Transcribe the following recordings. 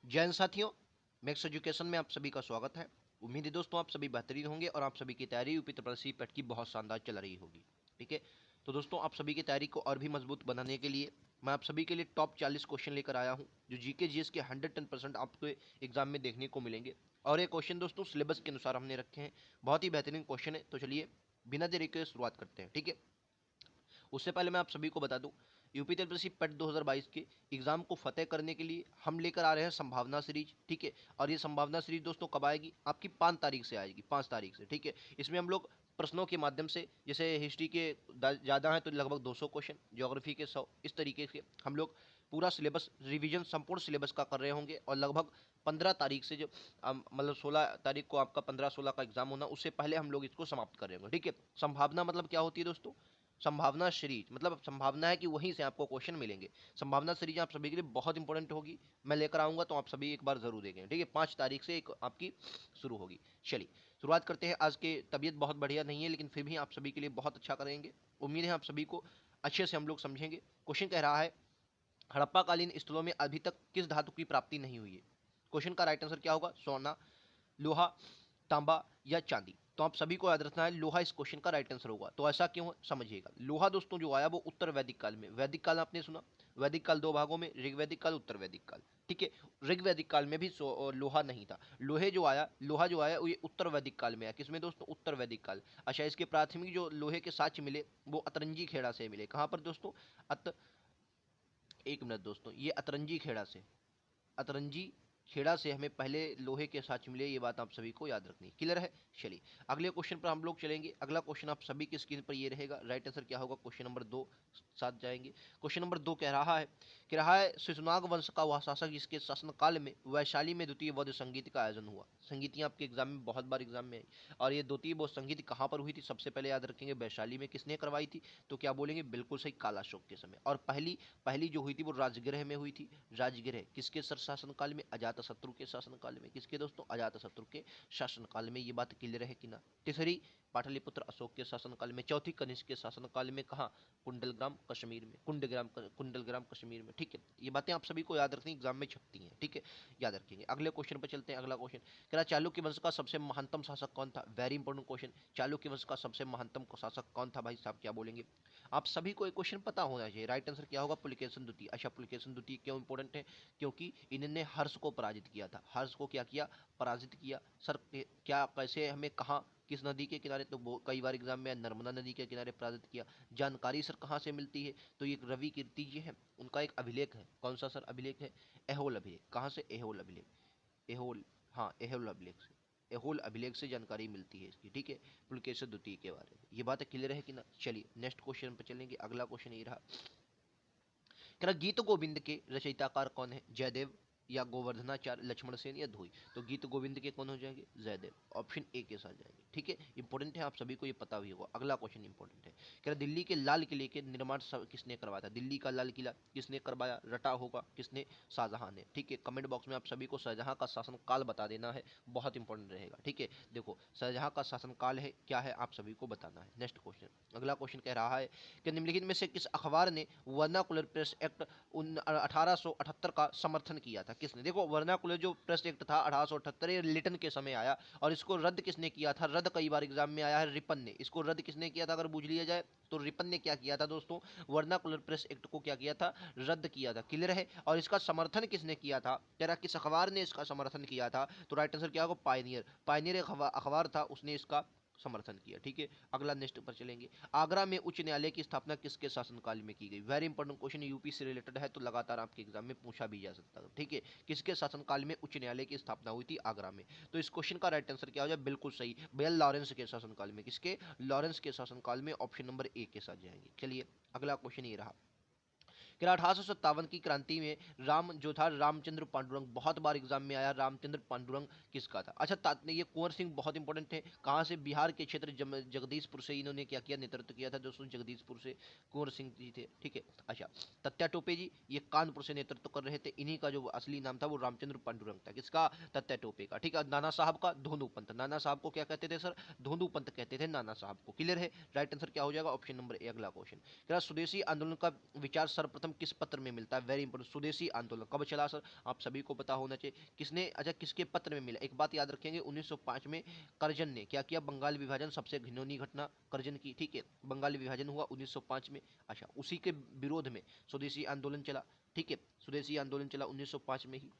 जय हिंद साथियों, max education में आप सभी का स्वागत है। उम्मीद है दोस्तों आप सभी बेहतरीन होंगे और आप सभी की तैयारी यूपी त्रिपल पेट की बहुत शानदार चल रही होगी। ठीक है, तो दोस्तों आप सभी की तैयारी को और भी मजबूत बनाने के लिए मैं आप सभी के लिए टॉप 40 क्वेश्चन लेकर आया हूं, जो जीके जीएस के 110% आपको एग्जाम में देखने को मिलेंगे। और ये क्वेश्चन दोस्तों सिलेबस के अनुसार हमने रखे हैं। बहुत ही बेहतरीन क्वेश्चन है, तो चलिए बिना देरी के शुरुआत करते हैं। ठीक है, उससे पहले मैं आप सभी को बता दूं, यूपी टीएसपीएससी पेट 2022 के एग्जाम को फतेह करने के लिए हम लेकर आ रहे हैं संभावना सीरीज। ठीक है, और ये संभावना सीरीज दोस्तों कब आएगी? आपकी 5 तारीख से आएगी, 5 तारीख से। ठीक है, इसमें हम लोग प्रश्नों के माध्यम से, जैसे हिस्ट्री के ज़्यादा हैं तो लगभग 200 क्वेश्चन, ज्योग्राफी के 100, इस तरीके से हम लोग पूरा सिलेबस रिवीजन संपूर्ण सिलेबस का कर रहे होंगे। और लगभग 15 तारीख से, जो मतलब 16 तारीख को आपका 15-16 का एग्जाम होना, उससे पहले हम लोग इसको समाप्त कर रहे होंगे। ठीक है, संभावना मतलब क्या होती है दोस्तों? संभावना सीरीज मतलब संभावना है कि वहीं से आपको क्वेश्चन मिलेंगे। संभावना सीरीज आप सभी के लिए बहुत इंपॉर्टेंट होगी, मैं लेकर आऊंगा, तो आप सभी एक बार जरूर देखें। ठीक है, 5 तारीख से एक आपकी शुरू होगी। चलिए शुरुआत करते हैं। आज के तबीयत बहुत बढ़िया नहीं है, लेकिन फिर भी आप सभी के लिए बहुत अच्छा करेंगे। उम्मीद है आप सभी को अच्छे से हम लोग समझेंगे। क्वेश्चन कह रहा है, हड़प्पाकालीन स्थलों में अभी तक किस धातु की प्राप्ति नहीं हुई है? क्वेश्चन का राइट आंसर क्या होगा? सोना, लोहा, तांबा या चांदी। तो आप सभी को याद रखना है, लोहा इस क्वेश्चन का राइट आंसर होगा। तो ऐसा क्यों है समझिएगा। लोहा दोस्तों जो आया वो उत्तर वैदिक काल में। वैदिक काल आपने सुना, वैदिक काल दो भागों में, ऋग वैदिक काल, उत्तर वैदिक काल। ठीक है, ऋग वैदिक काल में भी लोहा नहीं था। लोहा जो आया वो ये उत्तर वैदिक काल में आया। किसमें दोस्तों? उत्तर वैदिक काल। अच्छा, इसके प्राथमिक जो लोहे के साक्ष्य मिले वो अतरंजी खेड़ा से मिले। कहां पर दोस्तों? अत एक मिनट दोस्तों, ये अतरंजी खेड़ा से, अतरंजी खेड़ा से हमें पहले लोहे के साक्ष्य मिले। ये बात आप सभी को याद रखनी है। क्लियर है? चलिए अगले क्वेश्चन पर हम लोग चलेंगे। अगला क्वेश्चन आप सभी की स्क्रीन पर ये रहेगा। राइट आंसर क्या होगा? क्वेश्चन नंबर 2 साथ जाएंगे। क्वेश्चन नंबर 2 कह रहा है शिशुनाग वंश का वह शासक जिसके शासनकाल में वैशाली में द्वितीय बौद्ध संगीत का आयोजन हुआ। संगीतियां आपके एग्जाम में बहुत बार एग्जाम में आई, और ये द्वितीय बौद्ध संगीत कहाँ पर हुई थी? सबसे पहले याद रखेंगे वैशाली में। किसने करवाई थी? तो क्या बोलेंगे? बिल्कुल सही, कालाशोक के समय। और पहली पहली जो हुई थी वो राजगृह में हुई थी। राजगृह किसके शासनकाल में? अजातशत्रु के शासनकाल में। किसके दोस्तों? अजातशत्रु के शासनकाल में। ये बात क्लियर है कि ना? तीसरी पाटलिपुत्र अशोक के शासनकाल में। चौथी कनिष्क के शासनकाल में। कहाँ? कुंडलग्राम कश्मीर में, कुंडलग्राम कश्मीर में। ठीक है, ये बातें आप सभी को याद रखनी, एग्जाम में छपती हैं। ठीक है, याद रखेंगे। अगले क्वेश्चन पर चलते हैं। अगला क्वेश्चन कह रहा चालुक्य वंश का सबसे महानतम शासक कौन था? Very important question. चालुक्य वंश का सबसे महानतम शासक कौन था? भाई साहब क्या बोलेंगे? आप सभी को एक क्वेश्चन पता होना चाहिए। राइट आंसर क्या होगा? पुलकेशन द्वितीय। अच्छा, पुलकेशन द्वितीय क्यों इंपॉर्टेंट है? क्योंकि इन्होंने हर्ष को पराजित किया था। हर्ष को क्या किया? पराजित किया। सर क्या, कैसे, हमें, कहाँ, किस नदी के किनारे? तो कई बार एग्जाम में नर्मदा नदी के किनारे पराजित किया। जानकारी सर कहाँ से मिलती है? तो ये रवि कीर्ति जी है, उनका एक अभिलेख है। कौन सा सर अभिलेख है? एहोल अभिलेख। कहाँ से? एहोल अभिलेख। एहोल, हाँ एहोल अभिलेख से। एहोल अभिलेख से जानकारी मिलती है इसकी। ठीक है, पुलकेशिन द्वितीय के बारे में। ये बात क्लियर है कि ना? चलिए नेक्स्ट क्वेश्चन पर चलेंगे। अगला क्वेश्चन ये रहा, कह रहा गीत गोविंद के रचयिताकार कौन है? जयदेव या गोवर्धनाचार्य, लक्ष्मण सेन या धोई। तो गीत गोविंद के कौन हो जाएंगे? जयदेव। ऑप्शन ए के साथ जाएंगे। ठीक है, इंपॉर्टेंट है, आप सभी को ये पता भी होगा। अगला क्वेश्चन इंपॉर्टेंट है। कह रहा दिल्ली के लाल किले के निर्माण किसने करवाया था? दिल्ली का लाल किला किसने करवाया? रटा होगा किसने? शाहजहां ने। ठीक है, कमेंट बॉक्स में आप सभी को शाहजहां का शासनकाल बता देना है, बहुत इंपॉर्टेंट रहेगा। ठीक है, देखो शाहजहां का शासनकाल है क्या है, आप सभी को बताना है। नेक्स्ट क्वेश्चन, अगला क्वेश्चन कह रहा है कि निम्नलिखित में से किस अखबार ने वर्नाकुलर प्रेस एक्ट 1878 का समर्थन किया था? किसने? देखो वर्नाकुलर जो प्रेस एक्ट था 1878, ये लिटन के समय आया। और इसको रद्द किसने किया था? रद्द कई बार एग्जाम में आया है, रिपन ने। इसको रद्द किसने किया था अगर पूछ लिया जाए तो? रिपन ने क्या किया था दोस्तों? वर्नाकुलर प्रेस एक्ट को क्या किया था? रद्द किया था। क्लियर है? और इसका समर्थन किसने किया था? तेरा किस अखबार ने इसका समर्थन किया था? तो राइट आंसर क्या होगा? पायनियर। पायनियर एक अखबार था, उसने इसका समर्थन किया। ठीक है, अगला नेक्स्ट पर चलेंगे। आगरा में उच्च न्यायालय की स्थापना किसके शासनकाल में की गई? वेरी इंपॉर्टेंट क्वेश्चन, यूपी से रिलेटेड है, तो लगातार आपके एग्जाम में पूछा भी जा सकता है। ठीक है, किसके शासनकाल में उच्च न्यायालय की स्थापना हुई थी? आगरा में। तो इस क्वेश्चन का राइट आंसर क्या हो जाए? बिल्कुल सही, बेल लॉरेंस के शासनकाल में। किसके? लॉरेंस के शासनकाल में। ऑप्शन नंबर ए के साथ जाएंगे। चलिए अगला क्वेश्चन ये रहा, कि 1857 की क्रांति में राम जो था, रामचंद्र पांडुरंग, बहुत बार एग्जाम में आया, रामचंद्र पांडुरंग किसका था? अच्छा, ये कुंवर सिंह बहुत इंपॉर्टेंट है। कहाँ से? बिहार के क्षेत्र जगदीशपुर से इन्होंने क्या किया? नेतृत्व किया था दोस्तों, जगदीशपुर से कुंवर सिंह जी थे। ठीक है, अच्छा, तत्या टोपे जी ये कानपुर से नेतृत्व कर रहे थे। इन्हीं का जो असली नाम था वो रामचंद्र पांडुरंग था। किसका? तत्या टोपे का। ठीक है, नाना साहब का? धोनू पंत। नाना साहब को क्या कहते थे सर? धोनू पंत कहते थे नाना साहब को। क्लियर है? राइट आंसर क्या हो जाएगा? Option number A. अगला क्वेश्चन, क्या स्वदेशी आंदोलन का विचार सर्वप्रथम जन्म किस पत्र में मिलता है? वेरी इंपॉर्टेंट, स्वदेशी आंदोलन कब चला सर? आप सभी को पता होना चाहिए। किसने, अच्छा किसके पत्र में मिला? एक बात याद रखेंगे, 1905 में करजन ने क्या किया? बंगाल विभाजन, सबसे घिनौनी घटना करजन की, ठीक है, बंगाल विभाजन हुआ 1905 में। अच्छा, उसी के विरोध में स्वदेशी आंदोलन चला, ठीक है, स्वदेशी आंदोलन चला 1905 में ही।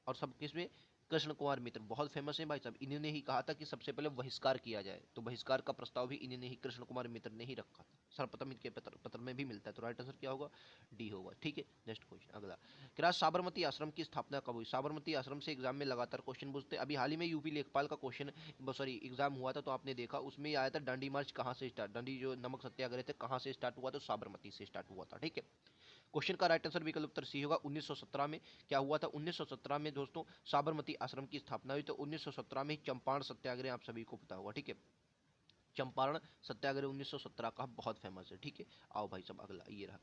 और सब किसमें? कृष्ण कुमार मित्र, बहुत फेमस है भाई साहब, इन्होंने ही कहा था कि सबसे पहले बहिष्कार किया जाए, तो बहिष्कार का प्रस्ताव भी इन्होंने ही, कृष्ण कुमार मित्र ने ही रखा था। सर्वप्रथम इनके पत्र में भी मिलता है, तो राइट आंसर क्या होगा? डी होगा, ठीक है। नेक्स्ट क्वेश्चन अगला, क्या साबरमती आश्रम की स्थापना कब हुई? साबरमती आश्रम से एग्जाम में लगातार क्वेश्चन पूछते हैं। अभी हाल ही में यूपी लेखपाल का क्वेश्चन, सॉरी एग्जाम हुआ था, तो आपने देखा उसमें आया था दांडी मार्च कहाँ से स्टार्ट, दांडी जो नमक सत्याग्रह थे कहाँ से स्टार्ट हुआ? तो साबरमती से स्टार्ट हुआ था, ठीक है। क्वेश्चन का राइट आंसर विकल्प उत्तर सी होगा। 1917 में क्या हुआ था? 1917 में दोस्तों साबरमती आश्रम की स्थापना हुई। तो 1917 में चंपारण सत्याग्रह आप सभी को पता होगा, ठीक है, चंपारण सत्याग्रह 1917 का बहुत फेमस है, ठीक है। आओ भाई साहब अगला, ये रहा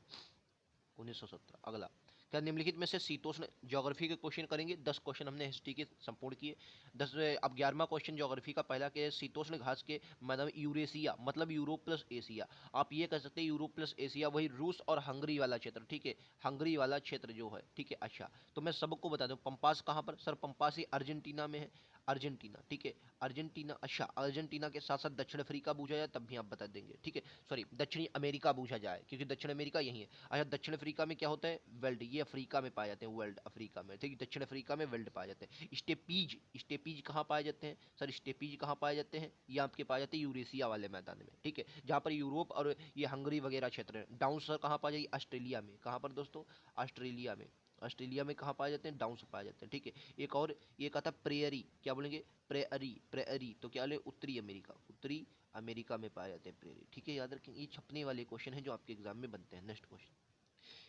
1917। अगला, क्या निम्नलिखित में से शीतोष्ण, ज्योग्राफी के क्वेश्चन करेंगे, 10 क्वेश्चन हमने हिस्ट्री के संपूर्ण किए, 10 अब 11वां क्वेश्चन ज्योग्राफी का पहला के शीतोष्ण घास के मतलब यूरेशिया, मतलब यूरोप प्लस एशिया, आप ये कह सकते हैं यूरोप प्लस एशिया, वही रूस और हंगरी वाला क्षेत्र, ठीक है, हंगरी वाला क्षेत्र जो है, ठीक है। अच्छा, तो मैं सबको बता दूं पंपास कहाँ पर? सर पंपास ही अर्जेंटीना में है, अर्जेंटीना, ठीक है, अर्जेंटीना। अच्छा, अर्जेंटीना के साथ साथ दक्षिण अफ्रीका पूछा जाए तब भी आप बता देंगे, ठीक है, सॉरी दक्षिणी अमेरिका पूछा जाए क्योंकि दक्षिण अमेरिका यही है। अच्छा, दक्षिण अफ्रीका में क्या होता है? वेल्ड, ये अफ्रीका में पाए जाते हैं, वर्ल्ड अफ्रीका में, ठीक है, दक्षिण अफ्रीका में वेल्ड पाए जाते हैं। स्टेपीज, स्टेपीज कहाँ पाए जाते हैं? सर स्टेपीज कहाँ पाए जाते हैं? ये आपके पाए जाते हैं यूरेशिया वाले मैदान में, ठीक है, जहाँ पर यूरोप और ये हंगरी वगैरह क्षेत्र है। डाउन सर कहाँ पाए जाएगी? ऑस्ट्रेलिया में। कहाँ पर दोस्तों? ऑस्ट्रेलिया में। ऑस्ट्रेलिया में कहाँ पाए जाते हैं? डाउन से पाए जाते हैं, ठीक है। एक और ये कहा था प्रेयरी, क्या बोलेंगे? प्रेयरी, प्रेयरी, तो क्या बोले? उत्तरी अमेरिका, उत्तरी अमेरिका में पाए जाते हैं प्रेयरी, ठीक है, याद रखेंगे। ये छपने वाले क्वेश्चन है जो आपके एग्जाम में बनते हैं। नेक्स्ट क्वेश्चन,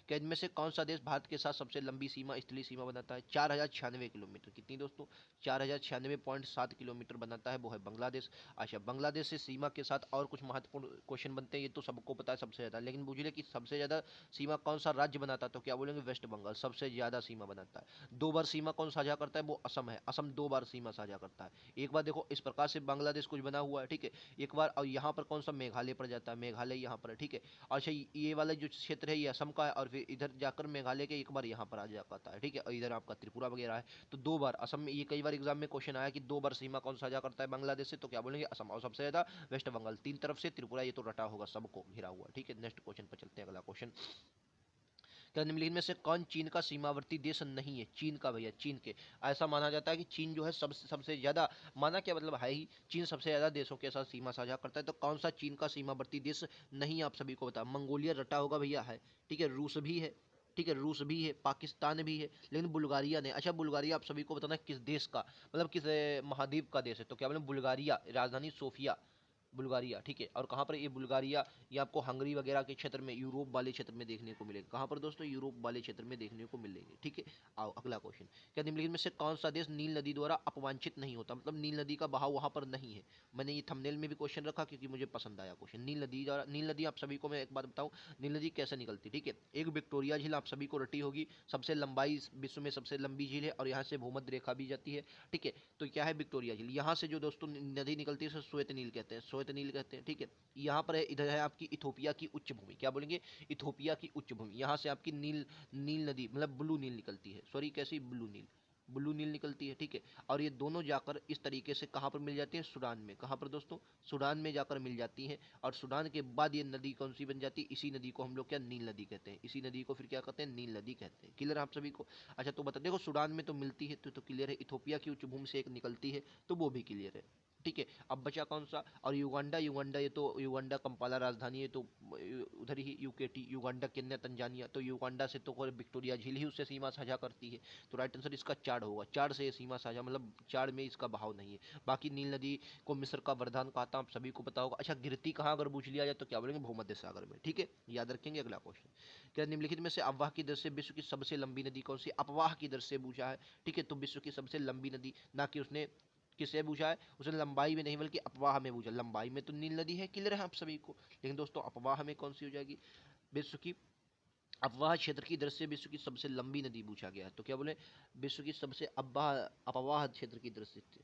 क्या इनमें से कौन सा देश भारत के साथ सबसे लंबी सीमा, स्थलीय सीमा बनाता है? 4096 किलोमीटर, कितनी दोस्तों? 4096.7 किलोमीटर बनाता है, वो है बांग्लादेश। अच्छा, बांग्लादेश से सीमा के साथ और कुछ महत्वपूर्ण क्वेश्चन बनते हैं, ये तो सबको पता है सबसे ज़्यादा, लेकिन पूछ ले कि सबसे ज़्यादा सीमा कौन सा राज्य बनाता है, तो क्या बोलेंगे? वेस्ट बंगाल सबसे ज़्यादा सीमा बनाता है। 2 बार सीमा कौन साझा करता है? वो असम है, असम 2 बार सीमा साझा करता है। एक बार देखो इस प्रकार से बांग्लादेश कुछ बना हुआ है, ठीक है, एक बार, और यहाँ पर कौन सा? मेघालय पड़ जाता है, मेघालय यहाँ पर है, ठीक है। अच्छा, ये वाला जो क्षेत्र है ये असम का है, और फिर इधर जाकर मेघालय के एक बार यहाँ पर आ जाता है, ठीक है, और इधर आपका त्रिपुरा वगैरह है। तो 2 बार असम में, ये कई बार एग्जाम में क्वेश्चन आया कि 2 बार सीमा कौन साझा करता है बांग्लादेश से, तो क्या बोलेंगे? असम, और सबसे ज्यादा वेस्ट बंगाल, 3 तरफ से त्रिपुरा, ये तो रटा होगा, सबको घिरा हुआ, ठीक है। नेक्स्ट क्वेश्चन पर चलते हैं, अगला क्वेश्चन, क्या निम्नलिखित में से कौन चीन का सीमावर्ती देश नहीं है? चीन का भैया, चीन के, ऐसा माना जाता है कि चीन जो है सबसे सबसे ज्यादा, माना क्या मतलब है ही, चीन सबसे ज्यादा देशों के साथ सीमा साझा करता है, तो कौन सा चीन का सीमावर्ती देश नहीं है? आप सभी को बता, मंगोलिया रटा होगा भैया, है, ठीक है, रूस भी है, ठीक है, रूस भी है, पाकिस्तान भी है, लेकिन बुल्गारिया ने, अच्छा बुल्गारिया आप सभी को बताना किस देश का, मतलब किस महाद्वीप का देश है, तो क्या बोले? बुल्गारिया, राजधानी सोफिया, बुल्गारिया, ठीक है। और कहाँ पर ये बुल्गारिया? ये आपको हंगरी वगैरह के क्षेत्र में, यूरोप वाले क्षेत्र में देखने को मिलेगा। कहाँ पर दोस्तों? यूरोप वाले क्षेत्र में देखने को मिलेंगे, ठीक है। आओ अगला क्वेश्चन, क्या निम्नलिखित में से कौन सा देश नील नदी द्वारा अपवांछित नहीं होता, मतलब नील नदी का बहाव वहां पर नहीं है? मैंने ये थंबनेल में भी क्वेश्चन रखा क्योंकि मुझे पसंद आया क्वेश्चन। नील नदी द्वारा, नील नदी आप सभी को मैं एक बात बताऊं, नील नदी कैसे निकलती, ठीक है। एक विक्टोरिया झील आप सभी को रटी होगी, सबसे लंबाई, विश्व में सबसे लंबी झील है, और यहाँ से भूमध्य रेखा भी जाती है, ठीक है। तो क्या है? विक्टोरिया झील। यहाँ से जो दोस्तों नदी निकलती है उसे श्वेत नील कहते हैं, श्वेत नील कहते हैं, ठीक है। यहाँ पर है, इधर है आपकी इथोपिया की उच्च भूमि, क्या बोलेंगे? इथोपिया की उच्च भूमि, यहाँ से आपकी नील, नील नदी मतलब ब्लू नील निकलती है, सॉरी कैसी? ब्लू नील, ब्लू नील निकलती है, ठीक है। और ये दोनों जाकर इस तरीके से कहाँ पर मिल जाती है? सूडान में। कहाँ पर दोस्तों? सूडान में जाकर मिल जाती हैं, और सूडान के बाद ये नदी कौन सी बन जाती है? इसी नदी को हम लोग क्या? नील नदी कहते हैं। इसी नदी को फिर क्या कहते हैं? नील नदी कहते हैं। क्लियर है आप सभी को? अच्छा, तो बता, देखो सूडान में तो मिलती है तो क्लियर है, इथोपिया की उच्च भूमि से एक निकलती है, तो वो भी क्लियर है, ठीक है। अब बचा कौन सा? और युगांडा, युगांडा ये तो, युगांडा कंपाला राजधानी है, तो उधर ही यूकेटी, युगांडा, केन्या, तंजानिया, तो युगांडा से तो विक्टोरिया झील ही उससे सीमा साझा करती है, तो राइट आंसर इसका चाड होगा। चाड से ये सीमा साझा, मतलब चाड में इसका बहाव नहीं है। बाकी नील नदी को मिस्र का वरदान कहा था, आप सभी को पता होगा। अच्छा, गिरती कहाँ अगर पूछ लिया जाए तो क्या बोलेंगे? भूमध्य सागर में, ठीक है, याद रखेंगे। अगला क्वेश्चन, क्या निम्नलिखित में से अफवाह की दर से विश्व की सबसे लंबी नदी कौन सी? अफवाह की दर से पूछा है, ठीक है, तो विश्व की सबसे लंबी नदी, ना कि उसने किससे पूछा है? उसने लंबाई में नहीं बल्कि अफवाह में पूछा। लंबाई में तो नील नदी है, क्लियर है आप सभी को, लेकिन दोस्तों अफवाह में कौन सी हो जाएगी? विश्व की अफवाह क्षेत्र की दृष्टि से विश्व की सबसे लंबी नदी पूछा गया है, तो क्या बोले? विश्व की सबसे अफवाह, अपवाह क्षेत्र की दृष्टि से,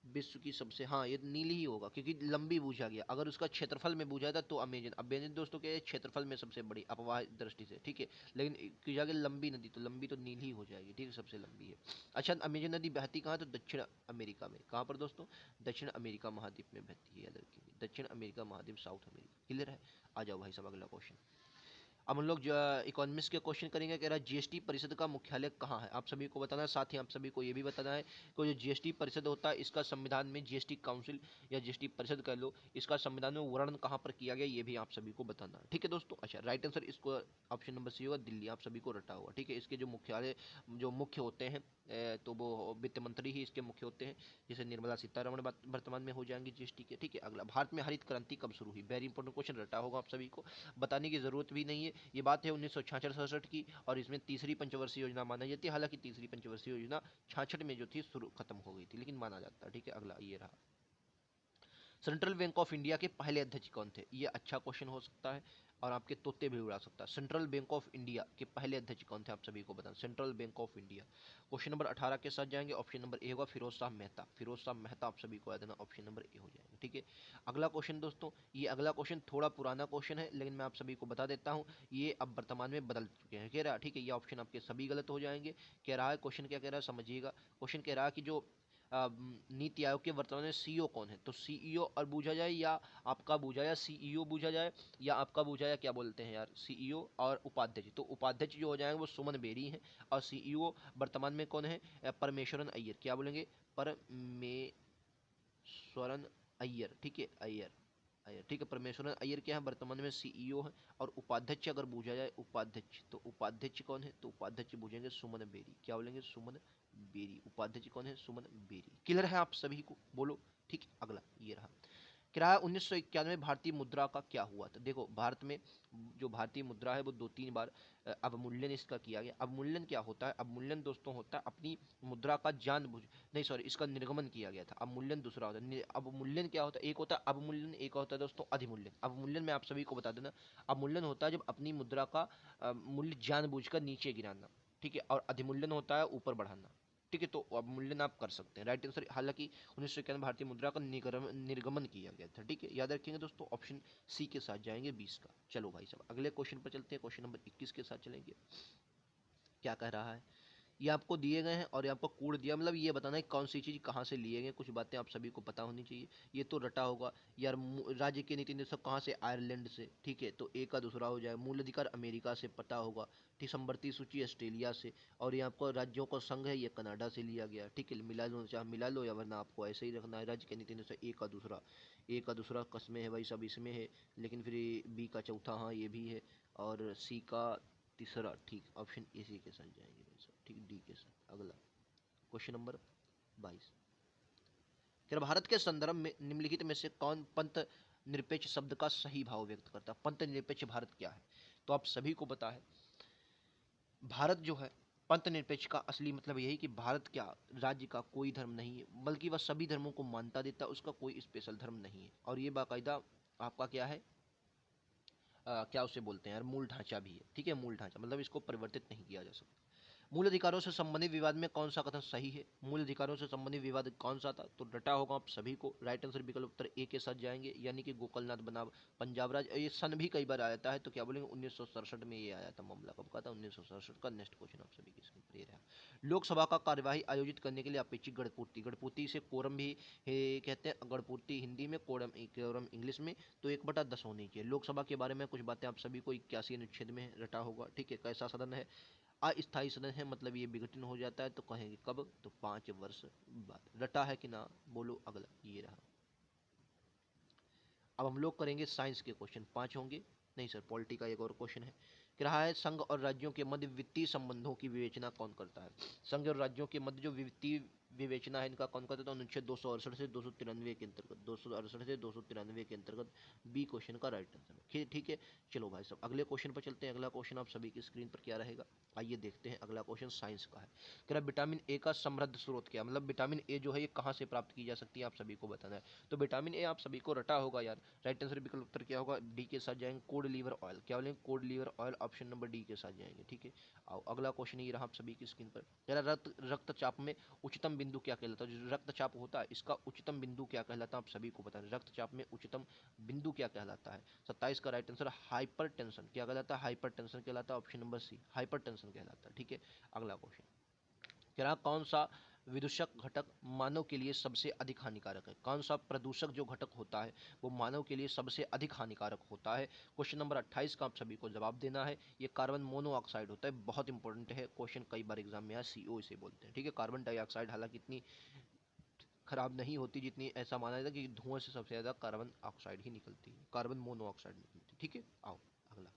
विश्व की सबसे, हाँ ये नीली ही होगा क्योंकि लंबी पूछा गया। अगर उसका क्षेत्रफल में पूछा था तो अमेजन, अमेजन दोस्तों के क्षेत्रफल में सबसे बड़ी अपवाह दृष्टि से, ठीक है। लेकिन की जाके लंबी नदी, तो लंबी तो नील ही हो जाएगी, ठीक है, सबसे लंबी है। अच्छा, अमेजन नदी बहती कहाँ है? तो दक्षिण अमेरिका में। कहाँ पर दोस्तों? दक्षिण अमेरिका महाद्वीप में बहती है, याद रखिए, दक्षिण अमेरिका महाद्वीप, साउथ अमेरिका। क्लियर है? आ जाओ भाई साहब अगला क्वेश्चन। अब हम लोग जो इकोनॉमिक्स के क्वेश्चन करेंगे। कह रहा है जीएसटी परिषद का मुख्यालय कहाँ है? आप सभी को बताना है, साथ ही आप सभी को ये भी बताना है कि जो जीएसटी परिषद होता है इसका संविधान में, जीएसटी काउंसिल या जीएसटी परिषद कह लो, इसका संविधान में वर्णन कहाँ पर किया गया, ये भी आप सभी को बताना है, ठीक है दोस्तों। अच्छा, राइट आंसर इसको ऑप्शन नंबर सी होगा, दिल्ली, आप सभी को रटा हुआ, ठीक है। इसके जो मुख्यालय, जो मुख्य होते हैं, तो वो वित्त मंत्री ही इसके मुख्य होते हैं, जैसे निर्मला सीतारमण वर्तमान में हो जाएंगी जीएसटी के, ठीक है। अगला, भारत में हरित क्रांति कब शुरू हुई? वेरी इंपॉर्टेंट क्वेश्चन, रटा होगा आप सभी को, बताने की जरूरत भी नहीं है। ये बात है 1966-67 की, और इसमें तीसरी पंचवर्षीय योजना मानी जाती है। हालांकि तीसरी पंचवर्षीय योजना 66 में जो थी शुरू खत्म हो गई थी, लेकिन माना जाता है, ठीक है। अगला ये रहा, सेंट्रल बैंक ऑफ इंडिया के पहले अध्यक्ष कौन थे? ये अच्छा क्वेश्चन हो सकता है और आपके तोते भी उड़ा सकता है। सेंट्रल बैंक ऑफ इंडिया के पहले अध्यक्ष कौन थे? आप सभी को बताना, central bank of India. Question number 18 के साथ जाएंगे। ऑप्शन नंबर ए होगा फिरोज शाह मेहता, फिरोज शाह मेहता, आप सभी को याद देना, ऑप्शन नंबर ए हो जाएगा, ठीक है। अगला क्वेश्चन दोस्तों, ये अगला क्वेश्चन थोड़ा पुराना क्वेश्चन है, लेकिन मैं आप सभी को बता देता हूँ, ये अब वर्तमान में बदल चुके हैं, कह रहा है, ठीक है। ये ऑप्शन आपके सभी गलत हो जाएंगे। कह रहा है, क्वेश्चन क्या कह रहा है समझिएगा। क्वेश्चन कह रहा है कि जो नीति आयोग के वर्तमान में सीईओ कौन है? तो सीईओ और पूछा जाए, या आपका पूछा जाए सीईओ पूछा जाए, या आपका पूछा जाए क्या बोलते हैं यार, सीईओ और उपाध्यक्ष। तो उपाध्यक्ष जो हो जाएंगे वो सुमन बेरी हैं, और सीईओ वर्तमान में कौन है? परमेश्वरन अय्यर। क्या बोलेंगे? परमेश्वरन अय्यर, ठीक है, अय्यर, अय्यर, ठीक है। परमेश्वरन अय्यर क्या है? वर्तमान में सीईओ है। और उपाध्यक्ष अगर पूछा जाए, उपाध्यक्ष, तो उपाध्यक्ष कौन है? तो उपाध्यक्ष पूछेंगे सुमन बेरी। क्या बोलेंगे? सुमन बेरी। उपाध्यक्ष कौन है? सुमन बेरी। क्लियर है आप सभी को? बोलो, ठीक है। अगला ये रहा, किराया 1991 भारतीय मुद्रा का क्या हुआ था? देखो, भारत में जो भारतीय मुद्रा है वो 2-3 बार अवमूल्यन इसका किया गया। अवमूल्यन क्या होता है? अवमूल्यन दोस्तों होता है अपनी मुद्रा का जानबूझ, नहीं सॉरी, इसका निर्गमन किया गया था। अवमूल्यन दूसरा होता है। अवमूल्यन क्या होता है? एक होता है अवमूल्यन, एक होता है दोस्तों अधिमूल्यन। अवमूल्यन में आप सभी को बता देना, अवमूल्यन होता है जब अपनी मुद्रा का मूल्य जानबूझकर नीचे गिराना, ठीक है। और अधिमूल्यन होता है ऊपर बढ़ाना, ठीक है। तो अवमूल्यन आप कर सकते हैं, राइट आंसर। हालांकि 1991 भारतीय मुद्रा का निर्गमन किया गया था, ठीक है। याद रखेंगे दोस्तों, ऑप्शन सी के साथ जाएंगे 20 का। चलो भाई साहब अगले क्वेश्चन पर चलते हैं, क्वेश्चन नंबर 21 के साथ चलेंगे। क्या कह रहा है? ये आपको दिए गए हैं और ये आपको कोड दिया, मतलब ये बताना है कौन सी चीज़ कहाँ से लिए गए, कुछ बातें आप सभी को पता होनी चाहिए। ये तो रटा होगा यार, राज्य के नीति निर्देशक कहाँ से? आयरलैंड से, ठीक है। तो ए का दूसरा हो जाए। मूल अधिकार अमेरिका से, पता होगा, ठीक। संवर्ती सूची ऑस्ट्रेलिया से, और ये आपको राज्यों का संघ है, ये कनाडा से लिया गया, ठीक है। मिला लो, चाहे मिला लो, या वरना आपको ऐसे ही रखना है। राज्य के नीति निर्देशक ए का दूसरा, ए का दूसरा कसमें है भाई सब इसमें है, लेकिन फिर बी का चौथा, हाँ ये भी है, और सी का तीसरा, ठीक। ऑप्शन ए सी के साथ जाएंगे भाई साहब, ठीक, डी के साथ। अगला क्वेश्चन नंबर 22, क्या भारत के संदर्भ में निम्नलिखित में से कौन पंथ निरपेक्ष शब्द का सही भाव व्यक्त करता है? पंथ निरपेक्ष भारत क्या है? तो आप सभी को पता है, भारत जो है, पंथ निरपेक्ष का असली मतलब यही कि भारत क्या, राज्य का कोई धर्म नहीं है, बल्कि वह सभी धर्मों को मानता देता है, उसका कोई स्पेशल धर्म नहीं है। और ये बाकायदा आपका क्या है, क्या उसे बोलते हैं यार, मूल ढांचा भी है, ठीक है। मूल ढांचा मतलब इसको परिवर्तित नहीं किया जा सकता। मूल अधिकारों से संबंधित विवाद में कौन सा कथन सही है? मूल अधिकारों से संबंधित विवाद कौन सा था? तो डटा होगा आप सभी को, राइट आंसर विकल्प उत्तर ए के साथ जाएंगे, यानी कि गोकलनाथ बनाम पंजाब राज। ये सन भी कई बार आया है, तो क्या बोलेंगे 1967 में ये आया था मामला। कब का था? 1967 का। नेक्स्ट क्वेश्चन आप सभी की स्क्रीन पर ये रहा, लोकसभा का कार्यवाही आयोजित करने के लिए अपेक्षित गणपूर्ति, गणपूर्ति से कोरम भी कहते हैं, गणपूर्ति हिंदी में, कोरम कोरम इंग्लिश में। तो 1/10 होनी चाहिए। लोकसभा के बारे में कुछ बातें आप सभी को 81 अनुच्छेद में रटा होगा, ठीक है। कैसा सदन है? अस्थायी सदन है, मतलब ये विघटन हो जाता है। तो कहेंगे कब? तो 5 वर्ष बाद। रटा है कि ना? बोलो। अगला ये रहा, अब हम लोग करेंगे साइंस के क्वेश्चन, 5 होंगे, नहीं सर, पॉलिटी का एक और क्वेश्चन है। कि रहा है, संघ और राज्यों के मध्य वित्तीय संबंधों की विवेचना कौन करता है? संघ और राज्यों के मध्य जो वित्तीय विवेचना है, इनका कौन करता है? तो अनुच्छेद 268 से 293 के अंतर्गत, 268 से 293 के अंतर्गत बी क्वेश्चन का राइट आंसर है, ठीक है। चलो भाई साहब अगले क्वेश्चन पर चलते हैं। अगला क्वेश्चन आप सभी की स्क्रीन पर क्या रहेगा, आइए देखते हैं। अगला क्वेश्चन साइंस का है। कह रहा विटामिन ए का समृद्ध स्रोत क्या, मतलब विटामिन ए जो है ये कहाँ से प्राप्त की जा सकती है, आप सभी को बताना है। तो विटामिन ए आप सभी को रटा होगा यार, राइट आंसर विकल्प उत्तर क्या होगा? डी के साथ जाएंगे, कोड लीवर ऑयल। क्या बोलेंगे? Cod liver oil, option number D के साथ जाएंगे, ठीक है। आओ अगला क्वेश्चन ये रहा आप सभी की स्क्रीन पर। कह रहा रक्तचाप में उच्चतम बिंदु बिंदु क्या कहलाता है? जो रक्तचाप होता है इसका उच्चतम बिंदु क्या कहलाता है? आप सभी को पता है रक्तचाप में उच्चतम बिंदु क्या कहलाता है? 27 का राइट आंसर हाइपर टेंशन। क्या कहलाता है? हाइपर टेंशन कहलाता है। Option number C hypertension कहलाता है। ठीक है, अगला क्वेश्चन कह रहा कौन सा विदूषक घटक मानव के लिए सबसे अधिक हानिकारक है? कौन सा प्रदूषक जो घटक होता है वो मानव के लिए सबसे अधिक हानिकारक होता है? क्वेश्चन नंबर 28 का आप सभी को जवाब देना है। ये कार्बन मोनोऑक्साइड होता है। बहुत इंपॉर्टेंट है क्वेश्चन, कई बार एग्जाम में आया, CO इसे बोलते हैं। ठीक है, कार्बन डाइऑक्साइड हालांकि इतनी खराब नहीं होती जितनी ऐसा माना जाता है कि धुआं से सबसे ज्यादा कार्बन ऑक्साइड ही निकलती है, कार्बन मोनोऑक्साइड निकलती है। ठीक है, आओ अगला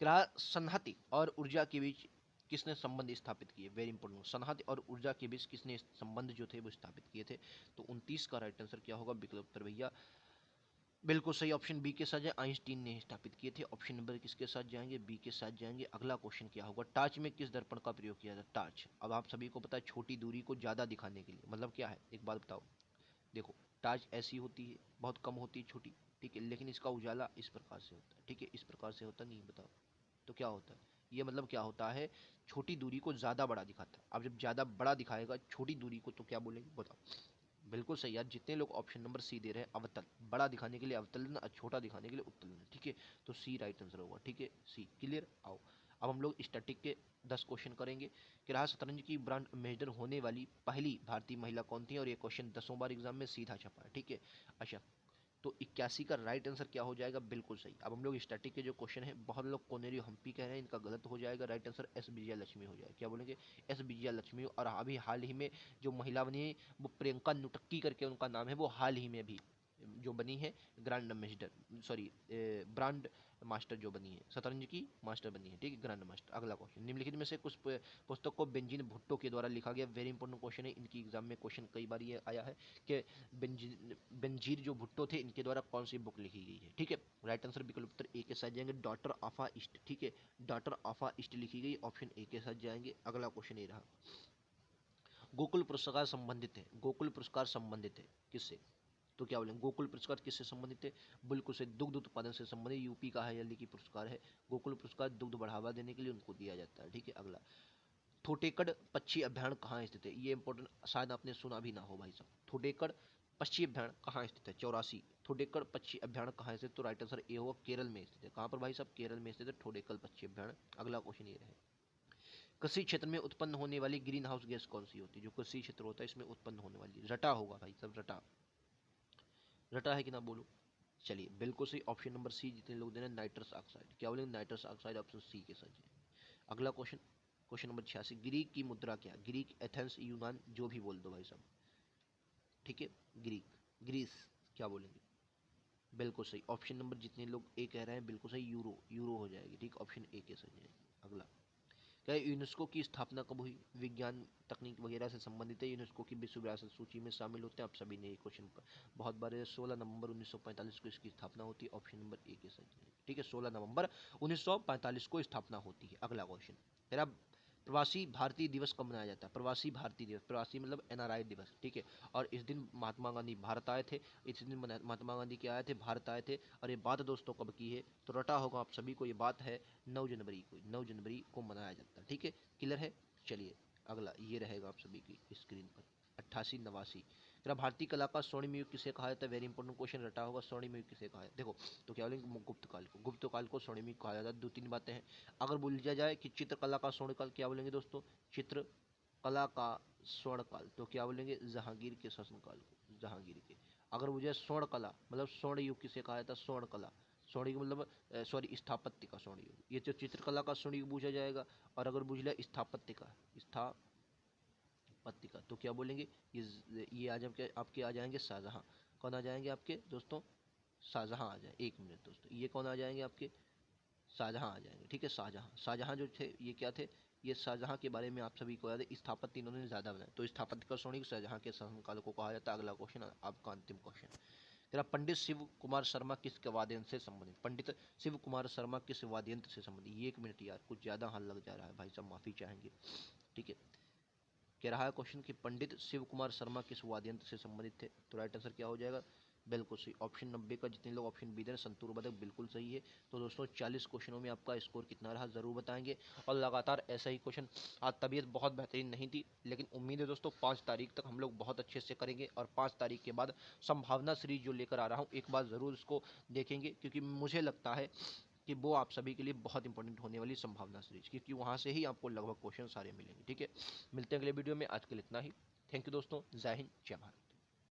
ग्रह संहति और ऊर्जा के बीच किसने संबंध स्थापित किए? वेरी इंपॉर्टेंट, संहति और ऊर्जा के बीच किसने संबंध जो थे वो स्थापित किए थे? तो 29 का राइट आंसर क्या होगा विकल्प उत्तर भैया? बिल्कुल सही, ऑप्शन बी के साथ जाए, आइंस्टीन ने स्थापित किए थे। ऑप्शन नंबर किसके साथ जाएंगे? बी के साथ जाएंगे। अगला क्वेश्चन क्या होगा? टार्च में किस दर्पण का प्रयोग किया जाता है? टार्च, अब आप सभी को पता है छोटी दूरी को ज्यादा दिखाने के लिए, मतलब क्या है एक बात बताओ। देखो टार्च ऐसी होती है, बहुत कम होती है छोटी, ठीक है, लेकिन इसका उजाला इस प्रकार से होता है। ठीक है, इस प्रकार से होता नहीं, बताओ तो क्या होता है? ये मतलब क्या होता है? छोटी दूरी को ज्यादा बड़ा दिखाता है। अब जब ज्यादा बड़ा दिखाएगा छोटी दूरी को तो क्या बोलेंगे बताओ? बिल्कुल सही यार, जितने लोग ऑप्शन नंबर सी दे रहे हैं, अवतल, बड़ा दिखाने के लिए अवतलन और छोटा दिखाने के लिए उत्तोलन। ठीक है, तो सी राइट आंसर होगा। ठीक है, सी क्लियर। आओ अब हम लोग स्टैटिक के 10 क्वेश्चन करेंगे कि रहा शतरंज की ब्रांड एम्बेसडर होने वाली पहली भारतीय महिला कौन थी? और ये क्वेश्चन 10 बार एग्जाम में सीधा छपा है। ठीक है, अच्छा तो 81 का राइट आंसर क्या हो जाएगा? बिल्कुल सही। अब हम लोग स्टैटिक के जो क्वेश्चन है, बहुत लोग कोनेरियो हम्पी कह रहे हैं, इनका गलत हो जाएगा। Right answer S Vijaya Lakshmi हो जाएगा। क्या बोलेंगे? एस विजया लक्ष्मी। और अभी हाल ही में जो महिला बनी है वो प्रियंका नुटक्की करके उनका नाम है, वो हाल ही में भी जो बनी है grand ambassador, sorry brand master जो बनी है, शतरंज की मास्टर बनी है। ठीक है, ग्रैंड मास्टर। अगला क्वेश्चन निम्नलिखित में से कुछ पुस्तक को बेंजीन भुट्टो के द्वारा लिखा गया? वेरी इंपॉर्टेंट क्वेश्चन है, इनकी एग्जाम में क्वेश्चन कई बार ये आया है कि बेंजीर जो भुट्टो थे इनके द्वारा कौन सी बुक लिखी गई है? ठीक है, राइट आंसर विकल्प उत्तर ए के साथ जाएंगे, डॉटर ऑफा ईस्ट। ठीक है, डॉटर ऑफा ईस्ट लिखी गई, ऑप्शन ए के साथ जाएंगे। अगला क्वेश्चन ये रहा, गोकुल पुरस्कार संबंधित है, गोकुल पुरस्कार संबंधित है किससे? तो क्या बोलेंगे? गोकुल पुरस्कार किससे संबंधित है? बिल्कुल से दुग्ध उत्पादन से संबंधित, यूपी का है यानी कि पुरस्कार है। गोकुल पुरस्कार दुग्ध बढ़ावा देने के लिए उनको दिया जाता है। ठीक है, अगला थोटेकड़ पक्षी अभ्यारण्य कहाँ स्थित है? ये इंपॉर्टेंट, शायद आपने सुना भी ना हो भाई साहब। थोटेकड़ पक्षी अभ्यारण्य कहाँ स्थित है? 84 थोडेकड़ पक्षी अभ्यारण्य कहाँ स्थित? तो राइट आंसर ए होगा, केरल में स्थित है। कहाँ पर भाई साहब? केरल में स्थित है थोडेकड़ पक्षी अभ्यारण्य। अगला क्वेश्चन ये रहे, कृषि क्षेत्र में उत्पन्न होने वाली ग्रीन हाउस गैस कौन सी होती है? जो कृषि क्षेत्र होता है इसमें उत्पन्न होने वाली, रटा होगा भाई सब, रटा, रटा है कि ना बोलो? चलिए बिल्कुल सही, ऑप्शन नंबर सी जितने लोग दे रहे हैं नाइट्रस ऑक्साइड। क्या बोलेंगे? नाइट्रस ऑक्साइड, ऑप्शन सी के साथ जाए। अगला क्वेश्चन, क्वेश्चन नंबर 86, ग्रीक की मुद्रा क्या? ग्रीक, एथेंस, यूनान, जो भी बोल दो भाई साहब। ठीक है, ग्रीक, ग्रीस, क्या बोलेंगे? बिल्कुल सही, ऑप्शन नंबर जितने लोग ए कह रहे हैं बिल्कुल सही, यूरो, यूरो हो जाएगी। ठीक, ऑप्शन ए के साथ जाएगी। अगला क्या यूनेस्को की स्थापना कब हुई? विज्ञान तकनीक वगैरह से संबंधित है, यूनेस्को की विश्व विरासत सूची में शामिल होते हैं। आप सभी ने ये क्वेश्चन बहुत बार, 16 नवंबर 1945 को इसकी स्थापना होती है। ऑप्शन नंबर ए के साथ। ठीक है, 16 नवंबर 1945 को स्थापना होती है। अगला क्वेश्चन तेरा, प्रवासी भारतीय दिवस कब मनाया जाता है? प्रवासी भारतीय दिवस, प्रवासी मतलब NRI दिवस। ठीक है, और इस दिन महात्मा गांधी भारत आए थे, इस दिन महात्मा गांधी क्या आए थे? भारत आए थे। और ये बात दोस्तों कब की है? तो रटा होगा आप सभी को, ये बात है 9 जनवरी को, 9 जनवरी को मनाया जाता है। ठीक है, क्लियर है। चलिए अगला ये रहेगा आप सभी की स्क्रीन पर, 88 89। तेरा भारतीय कला का स्वर्णिम युग किसे कहा जाता है? वेरी इंपॉर्टेंट क्वेश्चन, रटा होगा स्वर्णिम युग किसे कहा है? देखो तो क्या बोलेंगे? गुप्त काल को, गुप्त काल को स्वर्णिम युग कहा जाता है। 2 3 बातें हैं। अगर बोल दिया जाए कि चित्रकला का स्वर्णकाल, क्या बोलेंगे दोस्तों? चित्रकला का स्वर्णकाल, तो क्या बोलेंगे? जहांगीर के शासनकाल को, जहांगीर के। अगर मुझे स्वर्ण कला मतलब स्वर्ण युग किसे कहा जाता है? स्वर्ण कला, स्वर्ण युग मतलब सॉरी स्थापत्य का स्वर्ण युग, ये तो चित्रकला का स्वर्ण युग पूछा जाएगा। और अगर पूछ लिया स्थापत्य का, स्थापत्य का, तो क्या बोलेंगे? ये आज आपके आ जाएंगे शाहजहां। कौन आ जाएंगे आपके दोस्तों? शाहजहां आ जाए। एक मिनट दोस्तों, ये कौन आ जाएंगे आपके? शाहजहां आ जाएंगे। ठीक है, शाहजहां, शाहजहां जो थे ये क्या थे? ये शाहजहां के बारे में आप सभी को याद है, स्थापत्य इन्होंने ज्यादा बनाया, तो स्थापत्य का स्वर्ण युग शाहजहां के शासनकाल को कहा जाता है। अगला क्वेश्चन आपका अंतिम क्वेश्चन तेरा, पंडित शिव कुमार शर्मा किस वाद्यंत्र से संबंधित? पंडित शिव कुमार शर्मा किस वाद्यंत्र से संबंधित? ये एक मिनट यार, कुछ ज्यादा हाल लग जा रहा है भाई साहब, माफी चाहेंगे। ठीक है, कह रहा है क्वेश्चन कि पंडित शिव कुमार शर्मा किस वाद्यंत्र से संबंधित थे? तो राइट आंसर क्या हो जाएगा? बिल्कुल सही, ऑप्शन 90 का जितने लोग ऑप्शन बी दे रहे हैं संतूर बतख बिल्कुल सही है। तो दोस्तों 40 क्वेश्चनों में आपका स्कोर कितना रहा ज़रूर बताएंगे, और लगातार ऐसा ही क्वेश्चन। आज तबीयत बहुत बेहतरीन नहीं थी, लेकिन उम्मीद है दोस्तों 5 तारीख तक हम लोग बहुत अच्छे से करेंगे, और 5 तारीख के बाद संभावना सीरीज जो लेकर आ रहा हूँ एक बार ज़रूर उसको देखेंगे, क्योंकि मुझे लगता है कि वो आप सभी के लिए बहुत इंपॉर्टेंट होने वाली संभावना सीरीज, क्योंकि वहाँ से ही आपको लगभग क्वेश्चन सारे मिलेंगे। ठीक है, मिलते हैं अगले वीडियो में, आज के लिए इतना ही। थैंक यू दोस्तों, जय हिंद, जय भारत।